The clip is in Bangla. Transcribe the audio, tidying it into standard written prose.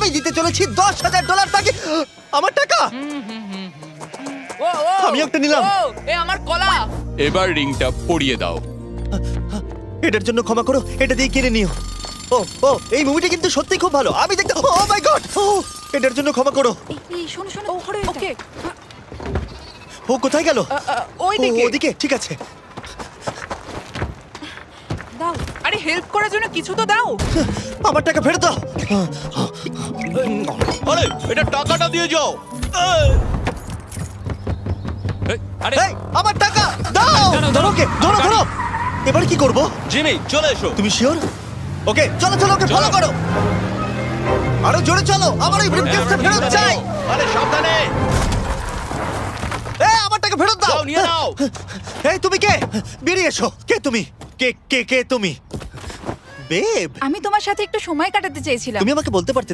আমি দিতে চলেছি $10,000 তাকে। আমার টাকা। ও ও আমি একটা নিলাম। ও এ আমার কলা। এবার রিংটা পরিয়ে দাও। এটার জন্য ক্ষমা করো, এটা দিয়ে কিনে নিও। ও ও এই মুভিটা কিন্তু সত্যি খুব ভালো। আমি দেখতে, ও মাই গড, এটার জন্য ক্ষমা করো। এই শোনো শোনো ওকে ও কোথায় গেল? ওই ও, দিকে। ওদিকে, ঠিক আছে। দাও। আরে হেল্প করার জন্য কিছু তো দাও। আমার টাকা ফেরত দাও। আরে এটা টাকাটা দিয়ে যাও। আরে এই, আমার টাকা দাও। ধরো ওকে, ধরো ধরো। এবার কি করব? জিমি চলে এসো। তুমি শিওর? ওকে, চলো চলো, ওকে ফলো করো। আরো জোরে চলো, আমার এই ব্রিফকেসটা ফেরত চাই। আরে সাবধানে। এই, আমার টাকা ফেরত দাও। যাও নিয়ে নাও। এই, তুমি কে? বেরিয়ে এসো। কে তুমি? কে কে কে তুমি? বেব, আমি তোমার সাথে একটু সময় কাটাতে চেয়েছিলাম। তুমি আমাকে বলতে পারতে